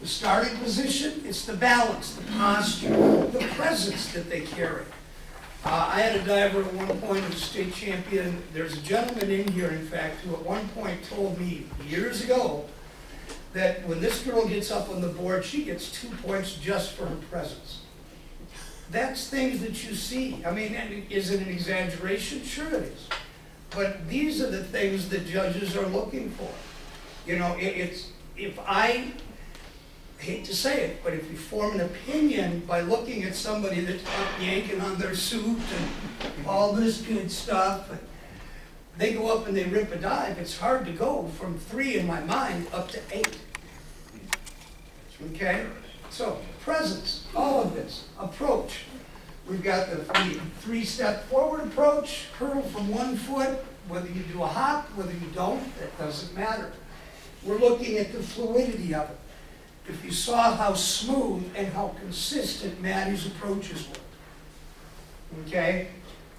The starting position, it's the balance, the posture, the presence that they carry. I had a diver at one point who was state champion. There's a gentleman in here, in fact, who at one point told me years ago that when this girl gets up on the board, she gets 2 points just for her presence. That's things that you see. I mean, is it an exaggeration? Sure it is. But these are the things that judges are looking for. You know, I hate to say it, but if you form an opinion by looking at somebody that's up yanking on their suit and all this good stuff, and they go up and they rip a dive, it's hard to go from 3 in my mind up to 8. Okay? So, presence, all of this, approach. We've got the 3-step forward approach, curl from 1 foot, whether you do a hop, whether you don't, that doesn't matter. We're looking at the fluidity of it. If you saw how smooth and how consistent Maddie's approaches were. Okay?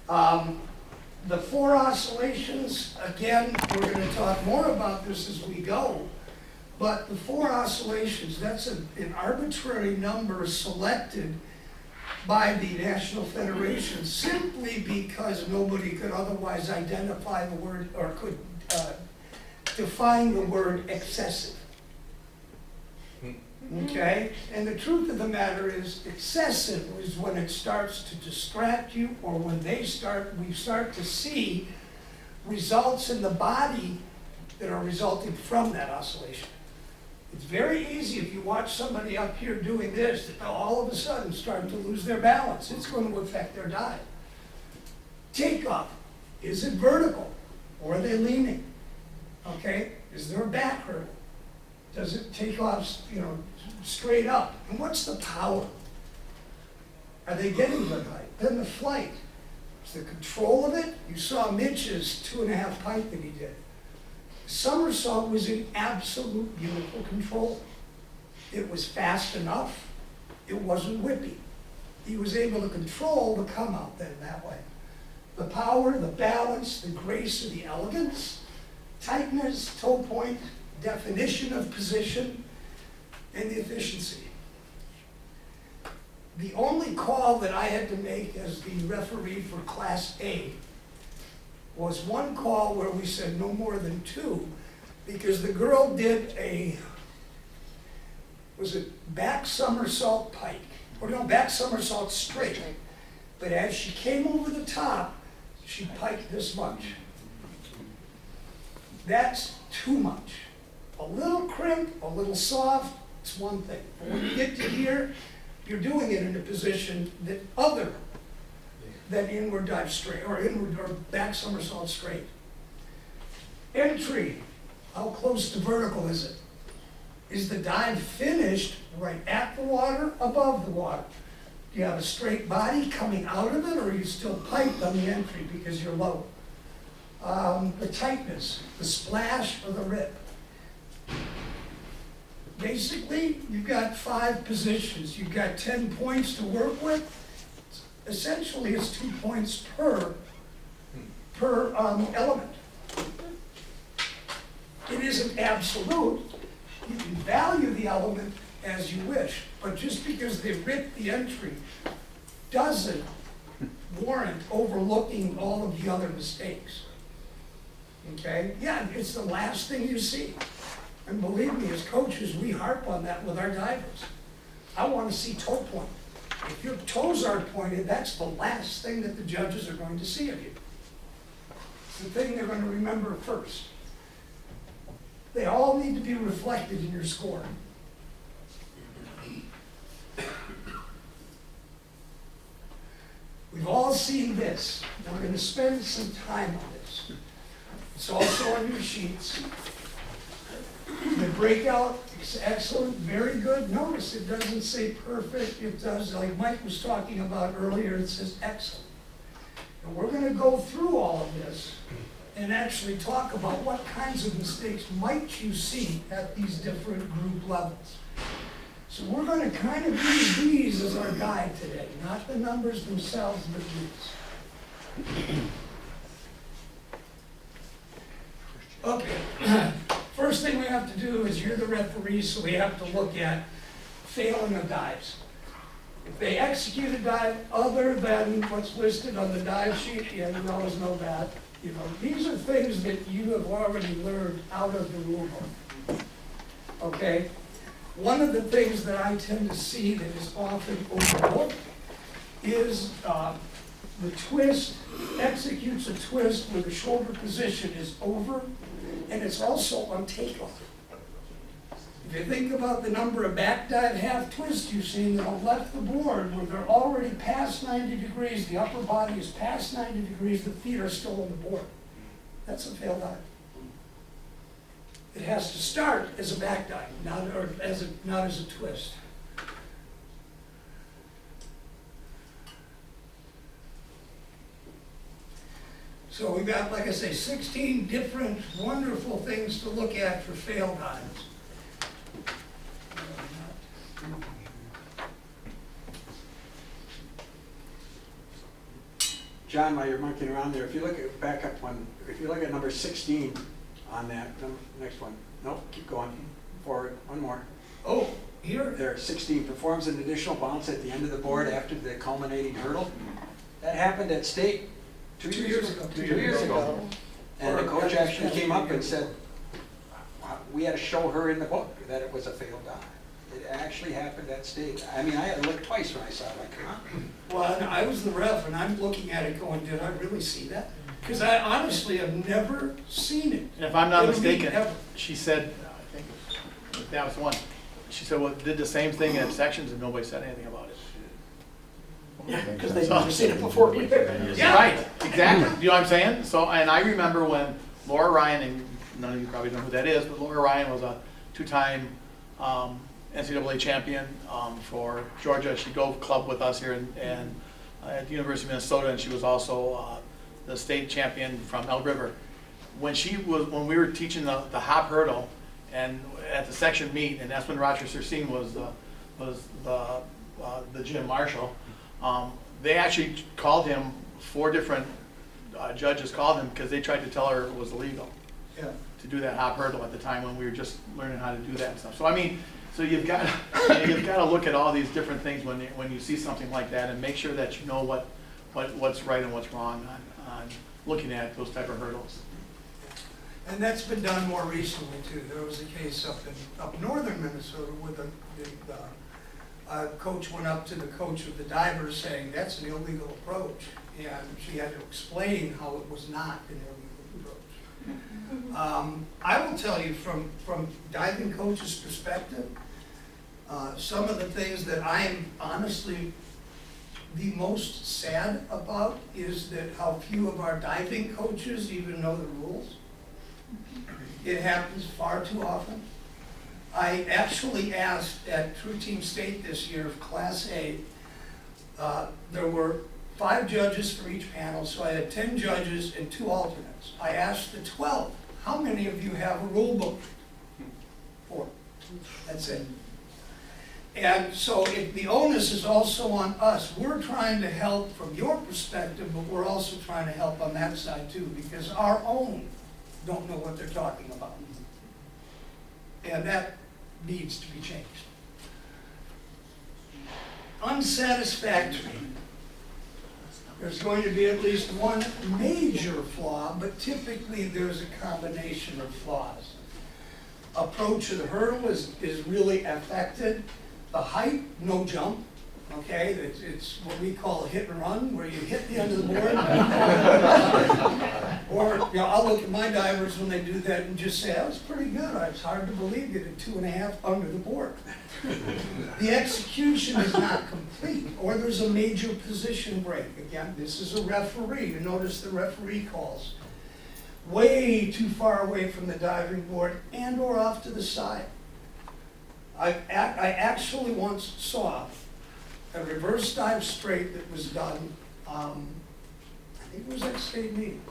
The 4 oscillations, again, we're going to talk more about this as we go, but the 4 oscillations, that's an arbitrary number selected by the National Federation simply because nobody could otherwise identify the word or could define the word excessive. Okay? And the truth of the matter is, excessive is when it starts to distract you, or when we start to see results in the body that are resulting from that oscillation. It's very easy if you watch somebody up here doing this, that they'll all of a sudden start to lose their balance. It's going to affect their dive. Takeoff. Is it vertical? Or are they leaning? Okay? Is there a back hurdle? Does it take off, straight up? And what's the power? Are they getting good height? Then the flight. Is the control of it? You saw Mitch's 2.5 pike that he did. Somersault was in absolute beautiful control. It was fast enough. It wasn't whippy. He was able to control the come out then that way. The power, the balance, the grace of the elegance, tightness, toe point, definition of position, and the efficiency. The only call that I had to make as the referee for Class A was one call where we said no more than 2, because the girl did back somersault pike, or no, back somersault straight. But as she came over the top, she piked this much. That's too much. A little crimp, a little soft, it's one thing. But when you get to here, you're doing it in a position that other than inward dive straight, or inward or back somersault straight. Entry, how close to vertical is it? Is the dive finished right at the water, above the water? Do you have a straight body coming out of it, or are you still piped on the entry because you're low? The tightness, the splash or the rip. Basically, you've got 5 positions. You've got 10 points to work with. Essentially, it's 2 points per element. It isn't absolute. You can value the element as you wish, but just because they ripped the entry doesn't warrant overlooking all of the other mistakes. Okay? Yeah, it's the last thing you see. And believe me, as coaches, we harp on that with our divers. I want to see toe point. If your toes aren't pointed, that's the last thing that the judges are going to see of you. It's the thing they're going to remember first. They all need to be reflected in your score. We've all seen this. We're going to spend some time on this. It's also on your sheets. The breakout is excellent, very good. Notice it doesn't say perfect. It does, like Mike was talking about earlier, it says excellent. And we're going to go through all of this and actually talk about what kinds of mistakes might you see at these different group levels. So we're going to kind of use these as our guide today, not the numbers themselves, but these. Okay. First thing we have to do is, you're the referee, so we have to look at failing of dives. If they execute a dive other than what's listed on the dive sheet, yeah, you always know that. You know, these are things that you have already learned out of the rule book. Okay? One of the things that I tend to see that is often overlooked is the twist, executes a twist where the shoulder position is over, and it's also on takeoff. If you think about the number of back dive half twists you've seen that have left the board where they're already past 90 degrees, the upper body is past 90 degrees, the feet are still on the board. That's a failed dive. It has to start as a back dive, not as a twist. So we've got, like I say, 16 different wonderful things to look at for failed dives. John, while you're monkeying around there, if you look at back up one, if you look at number 16 on that, next one. Nope, keep going forward. One more. Oh, here? There, 16 performs an additional bounce at the end of the board after the culminating hurdle. That happened at state 2 years ago. 2 years ago. And the coach actually came up and said, we had to show her in the book that it was a failed dive. It actually happened at state. I mean, I had to look twice when I saw it, like, come on. Well, and I was the ref, and I'm looking at it going, did I really see that? Because I honestly have never seen it. And if I'm not mistaken, Ever. she said, I think that was the one, she said, well, did the same thing in sections and nobody said anything about it. Yeah, because they've never seen it before. Yeah. Right, exactly. You know what I'm saying? So, and I remember when Laura Ryan, and none of you probably know who that is, but Laura Ryan was a two-time NCAA champion for Georgia. She drove club with us here and at the University of Minnesota, and she was also the state champion from Elk River. When we were teaching the hop hurdle, and at the section meet, and that's when Roger Sersine was the gym marshal. They actually called him, 4 different judges called him because they tried to tell her it was illegal to do that hop hurdle at the time when we were just learning how to do that and stuff. So I mean, so you've got to look at all these different things when you see something like that and make sure that you know what's right and what's wrong on looking at those type of hurdles. And that's been done more recently too. There was a case up northern Minnesota where the coach went up to the coach of the divers saying that's an illegal approach, and she had to explain how it was not an illegal approach. I will tell you from diving coach's perspective, some of the things that I am honestly the most sad about is that how few of our diving coaches even know the rules. It happens far too often. I actually asked at True Team State this year of Class A, there were 5 judges for each panel, so I had 10 judges and 2 alternates. I asked the 12, how many of you have a rule book? 4. That's it. And so the onus is also on us. We're trying to help from your perspective, but we're also trying to help on that side too, because our own don't know what they're talking about. And that needs to be changed. Unsatisfactory. There's going to be at least one major flaw, but typically there's a combination of flaws. Approach of the hurdle is really affected. The height, no jump. Okay, it's what we call a hit and run, where you hit the end of the board. Or, you know, I'll look at my divers when they do that and just say, that was pretty good. It's hard to believe you did 2.5 under the board. The execution is not complete, or there's a major position break. Again, this is a referee. You notice the referee calls way too far away from the diving board and or off to the side. I actually once saw a reverse dive straight that was done, I think it was at state meeting.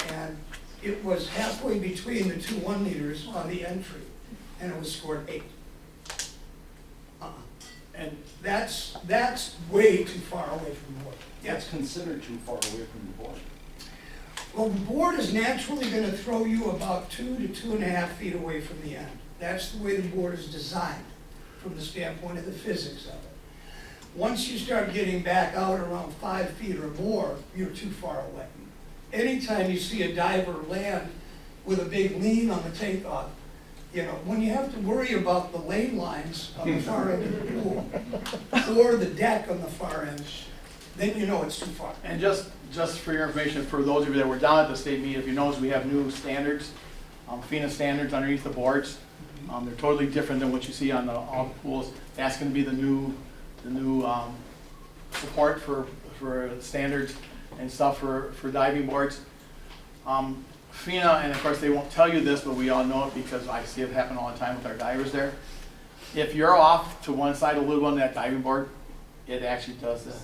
And it was halfway between the 2 1-meters on the entry, and it was scored 8. And that's way too far away from the board. That's considered too far away from the board. Well, the board is naturally gonna throw you about 2 to 2.5 feet away from the end. That's the way the board is designed, from the standpoint of the physics of it. Once you start getting back out around 5 feet or more, you're too far away. Anytime you see a diver land with a big lean on the takeoff, you know, when you have to worry about the lane lines on the far end of the pool, or the deck on the far end, then you know it's too far. And just for your information, for those of you that were down at the state meet, if you notice, we have new standards, FINA standards underneath the boards. They're totally different than what you see on all the pools. That's gonna be the new support for standards and stuff for diving boards. FINA, and of course they won't tell you this, but we all know it because I see it happen all the time with our divers there. If you're off to one side a little on that diving board, it actually does this.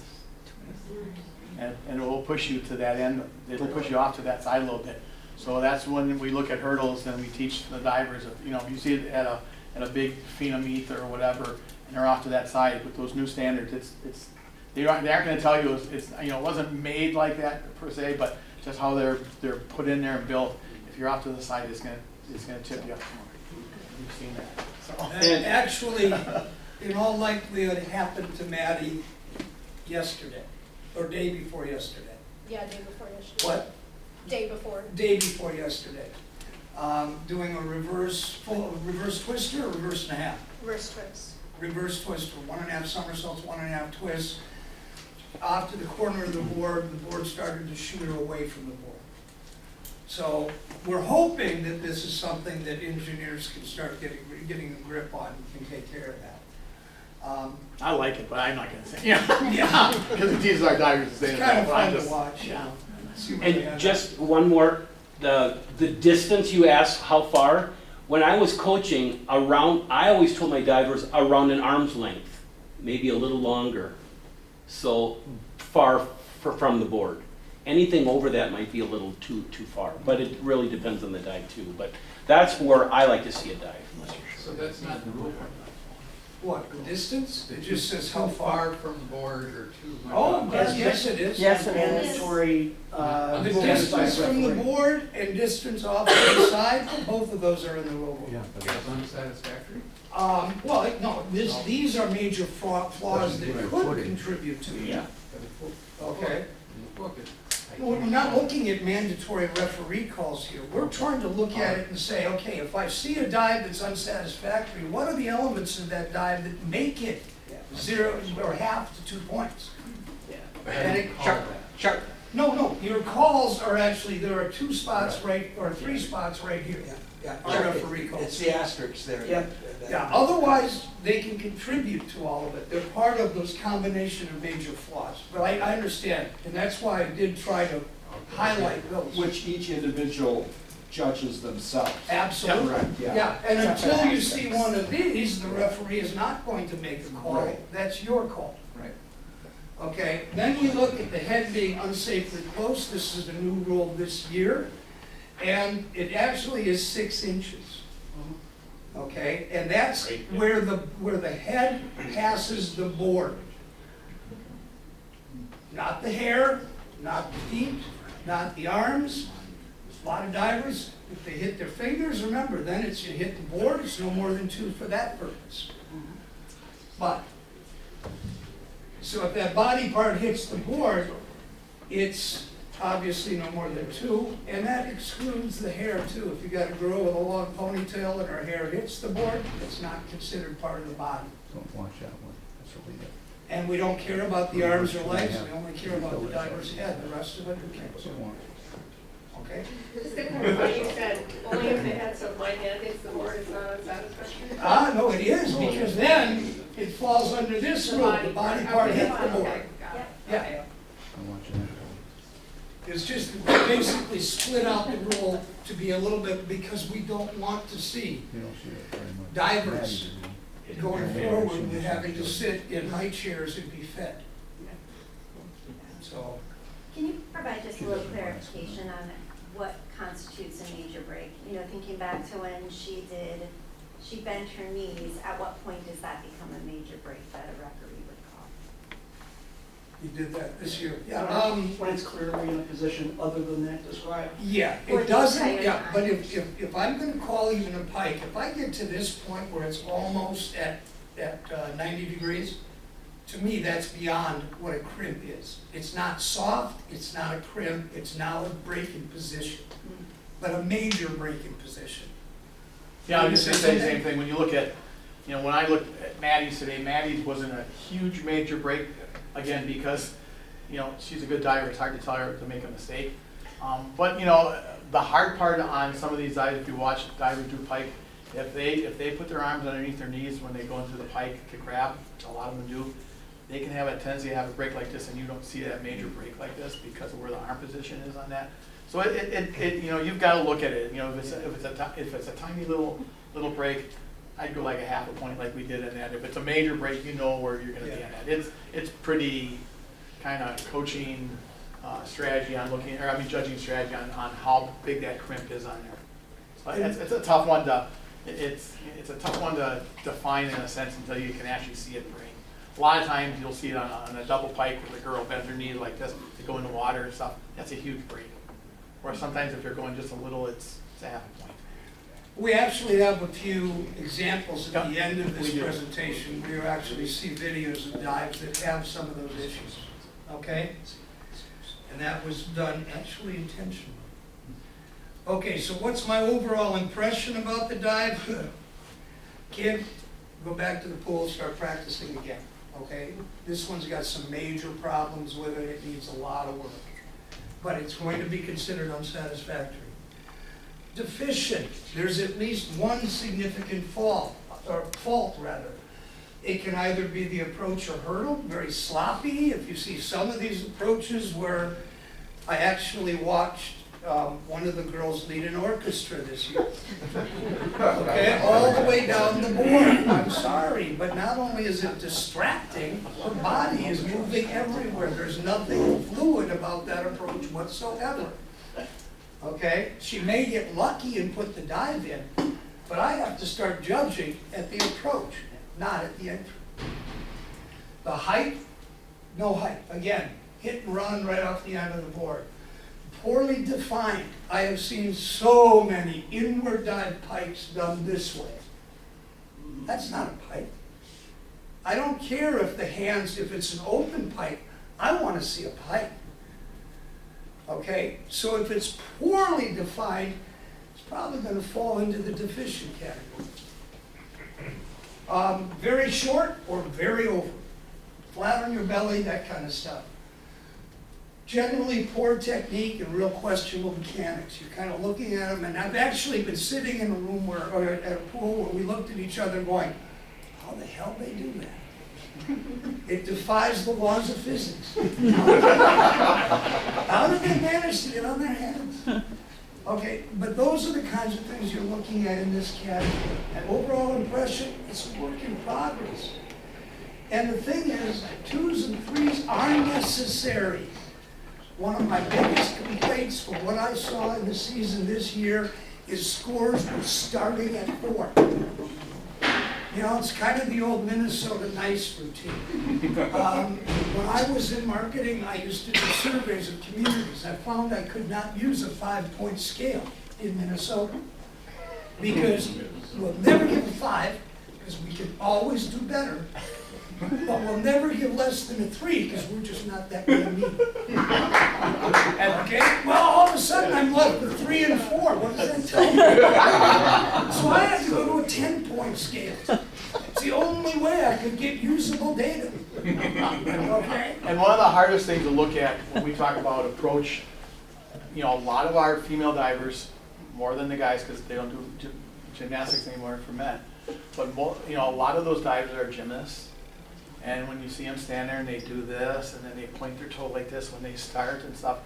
And it will push you to that end, it'll push you off to that side a little bit. So that's when we look at hurdles and we teach the divers, you know, if you see it at a big FINA meet or whatever, and they're off to that side with those new standards, they aren't gonna tell you, it's, you know, it wasn't made like that per se, but just how they're put in there and built. If you're off to the side, it's gonna tip you up more. You've seen that. So. And actually, in all likelihood, it happened to Maddie yesterday, or day before yesterday. Yeah, day before yesterday. What? Day before. Day before yesterday. Doing a reverse twister or reverse and a half? Reverse twist. Reverse twister, 1.5 somersaults, 1.5 twists. Off to the corner of the board started to shoot her away from the board. So we're hoping that this is something that engineers can start getting a grip on and can take care of that. I like it, but I'm not gonna say, yeah. Yeah. Because it teaches our divers to say It's it. kind of but I'm fun to just- watch, Yeah. see where they And end just one more, the distance you asked, how far? When I was coaching around, I always told my divers around an arm's length, maybe a little longer. So far from the board. Anything over that might be a little too far, but it really depends on the dive too. But that's where I like to see a dive. So that's not the rule. What, the distance? It just says how How far. far from the board or to. Oh, yes, it is. Yes, and Yes. mandatory, The rules by distance from the referee. board and distance off to the side, both of those are in the rule book. That's unsatisfactory? Well, no, these are major flaws that could contribute to it. Yeah. Okay? Book it. Well, we're not looking at mandatory referee calls here. We're trying to look at it and say, okay, if I see a dive that's unsatisfactory, what are the elements of that dive that make it 0 or half to 2 points? And it, Chuck, no, your calls are actually, there are 2 spots right, or 3 spots right here. yeah, Our referee calls. it's the asterisks there. Yeah. Yeah, otherwise, they can contribute to all of it. They're part of those combination of major flaws. But I understand, and that's why I did try to highlight those. Which each individual judges themselves. Absolutely. Correct, yeah. Yeah, and Separate until you see aspects. one of these, the referee is not going to make a call. Right. That's your call. Right. Okay, then we look at the head being unsafely close. This is the new rule this year. And it actually is 6 inches. Okay, and that's where the head passes the board. Not the hair, not the feet, not the arms. A lot of divers, if they hit their fingers, remember, then it's you hit the board, it's no more than 2 for that purpose. But, so if that body part hits the board, it's obviously no more than 2, and that excludes the hair too. If you got a girl with a long ponytail and her hair hits the board, it's not considered part of the body. Don't watch that one, that's what we get. And we don't care about the arms or legs, we only care about the diver's head, the rest of it, who cares? Okay? Just to clarify, you said only if it had some line hand hits the board, it's not unsatisfactory? No, it is, because then it falls under this rule, the body part hit the board. Okay, got it. Yeah. I'm watching that. It's just basically split out the rule to be a little bit, because we don't want to see You don't see it very much. divers going forward with having to sit in high chairs and be fed. So, Can you provide just a little clarification on what constitutes a major break? You know, thinking back to when she bent her knees, at what point does that become a major break that a referee would call? You did that this year. Yeah, When it's clearly in a position other than that described. yeah, Or it the doesn't, entire yeah, time. but if I'm gonna call even a pike, if I get to this point where it's almost at 90 degrees, to me, that's beyond what a crimp is. It's not soft, it's not a crimp, it's now a breaking position, but a major breaking position. Yeah, I was just gonna say the same thing, when you look at, you know, when I looked at Maddie's today, Maddie's wasn't a huge major break, again, because, you know, she's a good diver, it's hard to tell her to make a mistake. But, you know, the hard part on some of these divers, if you watch divers do pike, if they put their arms underneath their knees when they go into the pike to grab, which a lot of them do, they can have a tendency to have a break like this, and you don't see that major break like this because of where the arm position is on that. So you know, you've got to look at it. You know, if it's a tiny little break, I'd go like a half a point like we did in that. If it's a major break, you know where you're going to be on that. It's pretty kind of coaching strategy on looking, or I mean judging strategy on how big that crimp is on there. So it's a tough one to it's a tough one to define in a sense until you can actually see it break. A lot of times you'll see it on a double pike where the girl bends her knees like this to go in the water and stuff. That's a huge break. Or sometimes if you're going just a little, it's a half a point. We actually have a few examples at the Yep, end of this we do. presentation. We actually see videos of dives that have some of those issues, okay? And that was done actually intentionally. Okay, so what's my overall impression about the dive? Kid, go back to the pool, start practicing again, okay? This one's got some major problems with it, it needs a lot of work. But it's going to be considered unsatisfactory. Deficient, there's at least one significant fault. It can either be the approach or hurdle, very sloppy. If you see some of these approaches where I actually watched one of the girls lead an orchestra this year. Okay, all the way down the board. I'm sorry, but not only is it distracting, her body is moving everywhere. There's nothing fluid about that approach whatsoever. Okay, she may get lucky and put the dive in, but I have to start judging at the approach, not at the entry. The height, no height. Again, hit and run right off the end of the board. Poorly defined. I have seen so many inward dive pikes done this way. That's not a pike. I don't care if the hands, if it's an open pike, I want to see a pike. Okay, so if it's poorly defined, it's probably going to fall into the deficient category. Very short or very over. Flat on your belly, that kind of stuff. Generally poor technique and real questionable mechanics. You're kind of looking at them, and I've actually been sitting in a room where, or at a pool where we looked at each other going, how the hell they do that? It defies the laws of physics. How did they manage to get on their hands? Okay, but those are the kinds of things you're looking at in this category. And overall impression, it's a work in progress. And the thing is, 2s and 3s are necessary. One of my biggest complaints from what I saw in the season this year is scores were starting at 4. You know, it's kind of the old Minnesota nice routine. When I was in marketing, I used to do surveys of communities. I found I could not use a 5-point scale in Minnesota because we'll never give a 5 because we can always do better. But we'll never give less than a 3 because we're just not that damn mean. Okay? Well, all of a sudden I'm left with 3 and 4. What does that tell me? So I had to go to a 10-point scale. It's the only way I could get usable data. Okay? And one of the hardest things to look at when we talk about approach, you know, a lot of our female divers, more than the guys because they don't do gymnastics anymore for men, but more, you know, a lot of those divers are gymnasts. And when you see them stand there and they do this, and then they point their toe like this when they start and stuff,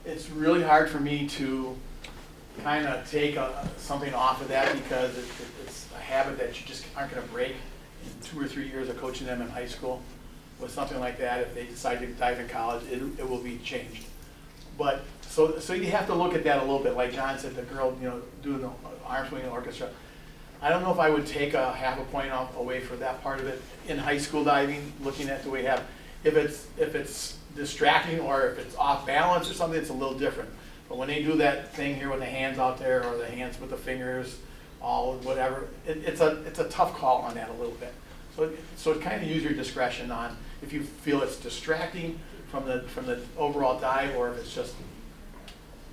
it's really hard for me to kind of take something off of that because it's a habit that you just aren't going to break in 2 or 3 years of coaching them in high school. With something like that, if they decide to dive in college, it will be changed. But so you have to look at that a little bit. Like John said, the girl, you know, doing the arm swinging orchestra. I don't know if I would take a half a point off away for that part of it in high school diving, looking at the way you have. If it's distracting or if it's off balance or something, it's a little different. But when they do that thing here with the hands out there or the hands with the fingers, all whatever, it's a tough call on that a little bit. So kind of use your discretion on if you feel it's distracting from the overall dive or if it's just,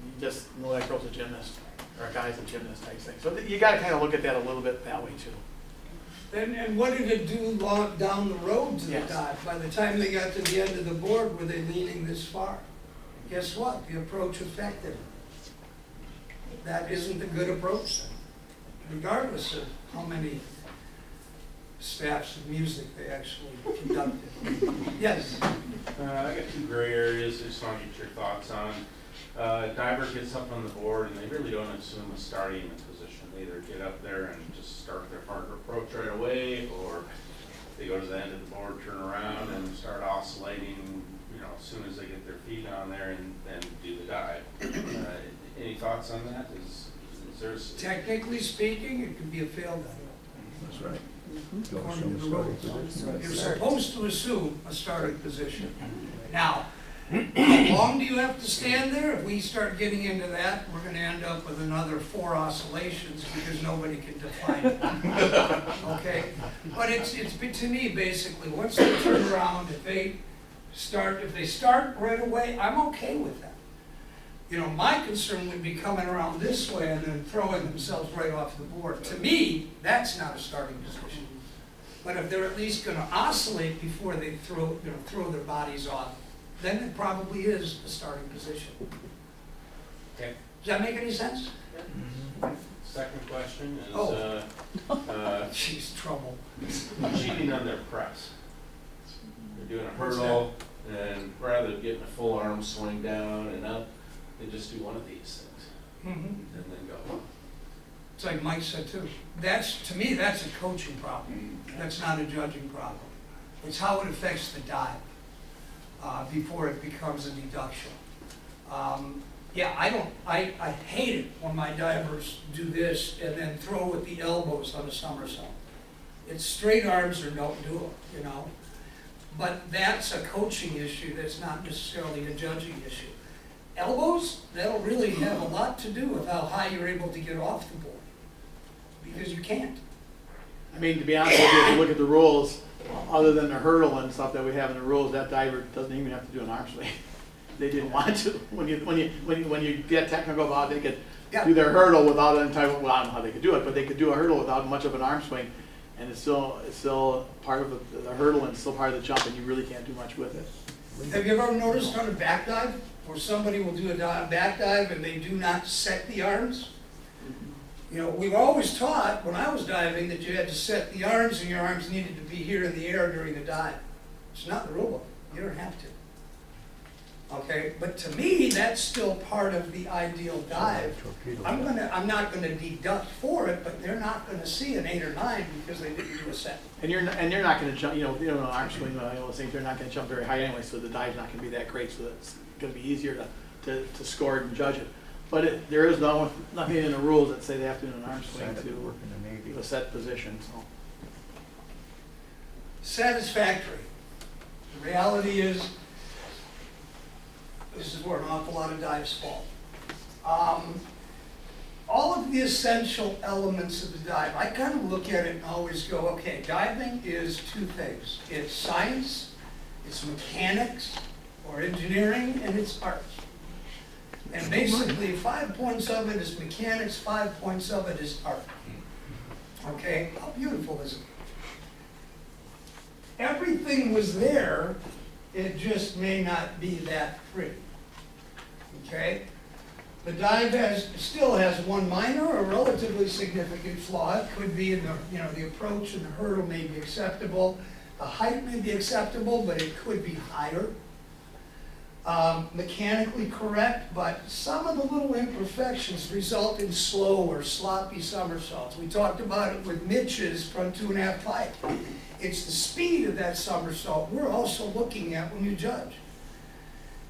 you just know that girl's a gymnast or a guy's a gymnast type thing. So you got to kind of look at that a little bit that way too. And what did it do down the road to the Yes. dive? By the time they got to the end of the board, were they leaning this far? Guess what? The approach affected them. That isn't a good approach, regardless of how many staffs of music they actually conducted. Yes? I got two gray areas I just want to get your thoughts on. Diver gets up on the board and they really don't assume a starting position. They either get up there and just start their partner approach right away, or they go to the end of the board, turn around and start oscillating, you know, as soon as they get their feet on there and then do the dive. Any thoughts on that? Is there Technically speaking, it could be a failed dive. That's right. According to the rules. You're supposed to assume a starting position. Now, how long do you have to stand there? If we start getting into that, we're gonna end up with another 4 oscillations because nobody can define it. Okay? But it's to me, basically, once they turn around, if they start right away, I'm okay with that. You know, my concern would be coming around this way and then throwing themselves right off the board. To me, that's not a starting position. But if they're at least gonna oscillate before they throw their bodies off, then it probably is a starting position. Okay. Does that make any sense? Second question is, Oh. Jeez, trouble. cheating on their press. They're doing a hurdle, and rather than getting a full arm swing down and up, they just do one of these things Mhm. and then go. It's like Mike said too. To me, that's a coaching problem. That's not a judging problem. It's how it affects the dive before it becomes a deduction. Yeah, I hate it when my divers do this and then throw with the elbows on a somersault. It's straight arms or don't do it, you know? But that's a coaching issue, that's not necessarily a judging issue. Elbows, that'll really have a lot to do with how high you're able to get off the board, because you can't. I mean, to be honest with you, if you look at the rules, other than the hurdle and stuff that we have in the rules, that diver doesn't even have to do an arm swing. They didn't want to. When you get technical about it, they could do their hurdle without any type of, well, I don't know how they could do it, but they could do a hurdle without much of an arm swing, and it's still part of the hurdle and still part of the jump, and you really can't do much with it. Have you ever noticed on a back dive, where somebody will do a back dive and they do not set the arms? You know, we were always taught, when I was diving, that you had to set the arms and your arms needed to be here in the air during the dive. It's not the rule book. You don't have to. Okay, but to me, that's still part of the ideal dive. I'm not gonna deduct for it, but they're not gonna see an 8 or 9 because they didn't do a set. And you're not going to jump, an arm swing, they're not going to jump very high anyway, so the dive's not going to be that great, so it's going to be easier to score it and judge it. But there is nothing in the rules that say they have to do an arm swing to a set position, so. Satisfactory. The reality is, this is where an awful lot of dives fall. All of the essential elements of the dive, I kind of look at it and always go, okay, diving is 2 things. It's science, it's mechanics or engineering, and it's art. And basically 5 points of it is mechanics, 5 points of it is art. Okay, how beautiful is it? Everything was there, it just may not be that pretty. Okay? The dive still has one minor or relatively significant flaw. It could be in the approach and the hurdle may be acceptable. The height may be acceptable, but it could be higher. Mechanically correct, but some of the little imperfections result in slow or sloppy somersaults. We talked about it with Mitch's front 2.5 pipe. It's the speed of that somersault we're also looking at when you judge.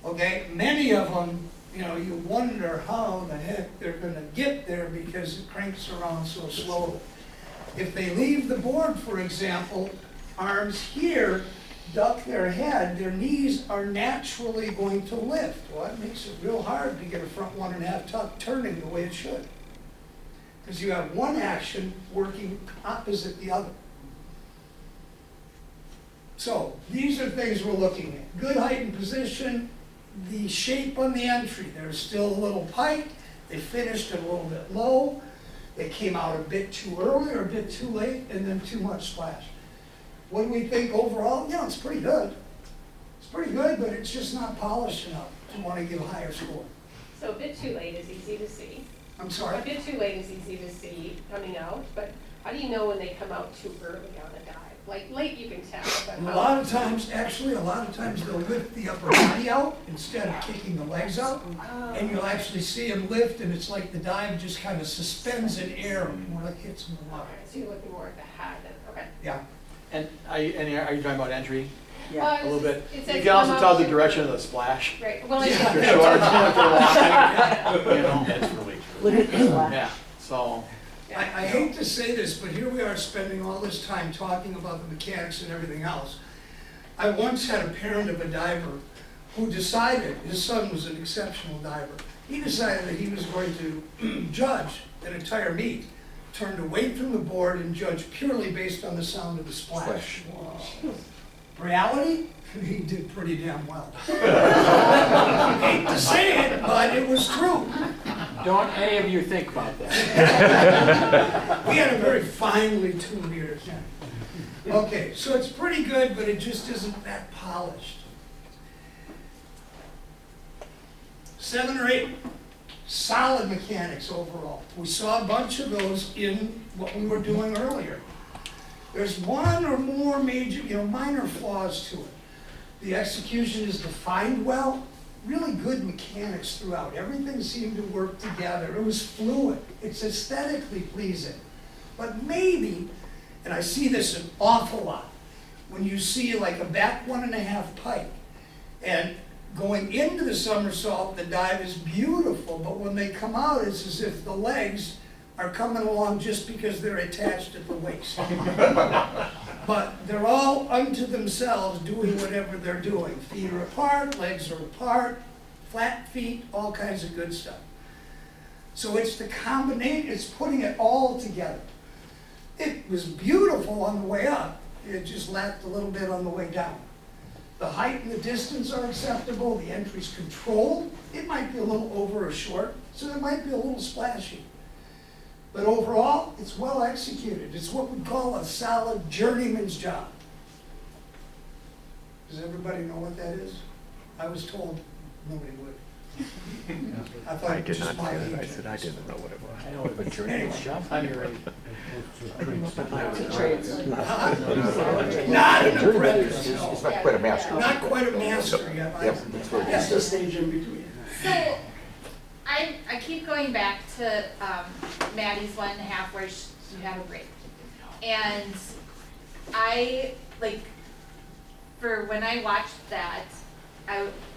Okay, many of them, you wonder how the heck they're going to get there because it cranks around so slowly. If they leave the board, for example, arms here, duck their head, their knees are naturally going to lift. Well, that makes it real hard to get a front 1.5 tuck turning the way it should. Because you have one action working opposite the other. So these are things we're looking at. Good height and position, the shape on the entry. There's still a little pike. They finished it a little bit low. They came out a bit too early or a bit too late, and then too much splash. What do we think overall? Yeah, it's pretty good. It's pretty good, but it's just not polished enough to want to give a higher score. So a bit too late is easy to see. I'm A sorry. bit too late is easy to see coming out, but how do you know when they come out too early on a dive? Like late you can tell, but And a how? lot of times, actually, a lot of times they'll lift the upper body out instead of kicking the legs out. And you'll actually see them lift, and it's like the dive just kind of suspends in air, more like hits in the water. Okay, so you're looking more at the head than, okay. Yeah. And are you talking about entry Well, a little bit? it says You can also come tell out the too direction of early. the splash. Right, well, Yeah. If they're I, short, if they're long, you know, That's for way too Look early. at this one. yeah, so, I hate to say this, but here we are spending all this time talking about the mechanics and everything else. I once had a parent of a diver who decided, his son was an exceptional diver, he decided that he was going to judge an entire meet, turned away from the board and judged purely based on the sound of the splash. Reality? He did pretty damn well. Hate to say it, but it was true. Don't any of you think about that. We had a very finely tuned ears. Okay, so it's pretty good, but it just isn't that polished. 7 or 8 solid mechanics overall. We saw a bunch of those in what we were doing earlier. There's one or more major, minor flaws to it. The execution is defined well, really good mechanics throughout. Everything seemed to work together. It was fluid. It's aesthetically pleasing. But maybe, and I see this an awful lot, when you see like a back 1.5 pike, and going into the somersault, the dive is beautiful, but when they come out, it's as if the legs are coming along just because they're attached at the waist. But they're all unto themselves doing whatever they're doing. Feet are apart, legs are apart, flat feet, all kinds of good stuff. So it's the combination, it's putting it all together. It was beautiful on the way up, it just lacked a little bit on the way down. The height and the distance are acceptable, the entry's controlled, it might be a little over or short, so there might be a little splashy. But overall, it's well executed. It's what we call a solid journeyman's job. Does everybody know what that is? I was told nobody would. I thought it was just my age. I didn't know what it was. I know what the Anyway. on your right. Not an apprentice, no. It's not quite a master. Not quite a master yet. Yep, that's what it That's is. the stage in between. So, I keep going back to Maddie's 1.5 where you have a break. And I, for when I watched that,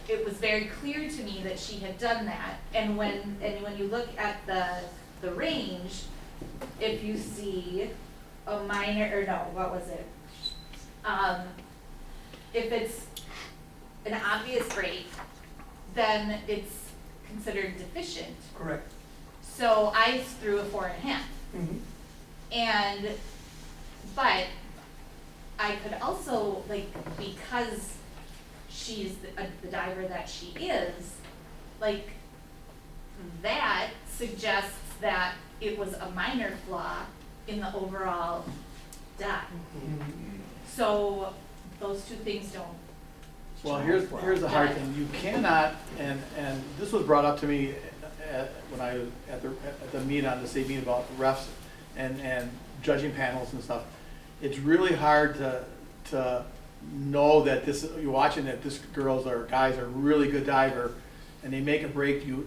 it was very clear to me that she had done that. And when you look at the range, if you see a minor, or no, what was it? If it's an obvious break, then it's considered deficient. Correct. So I threw a 4.5. Mhm. But I could also, because she's the diver that she is, that suggests that it was a minor flaw in the overall dive. So those two things don't. Well, here's the hard thing, you cannot, and this was brought up to me when I was at the meet on the state meet about refs and judging panels and stuff. It's really hard to know that you're watching that this girls or guys are a really good diver and they make a break. Do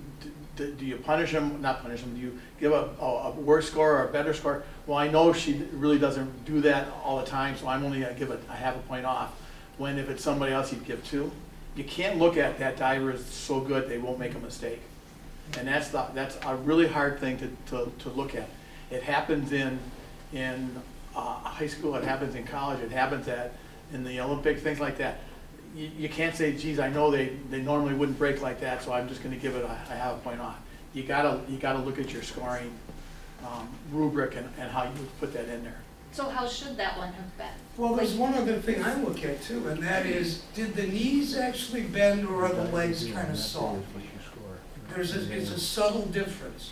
you punish them? Not punish them. Do you give a worse score or a better score? Well, I know she really doesn't do that all the time, so I'm only going to give a half a point off. When if it's somebody else, you'd give 2. You can't look at that diver is so good they won't make a mistake, and that's a really hard thing to look at. It happens in high school. It happens in college. It happens in the Olympics, things like that. You can't say, geez, I know they normally wouldn't break like that, so I'm just gonna give it a half point off. You gotta look at your scoring rubric and how you would put that in there. So how should that one have been? Well, there's one other thing I look at too, and that is, did the knees actually bend or are the legs kind of soft? It's a subtle difference.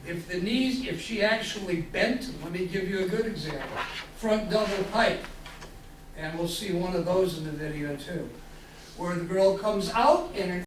If the knees, if she actually bent, let me give you a good example. Front double pike, and we'll see one of those in the video too, where the girl comes out and her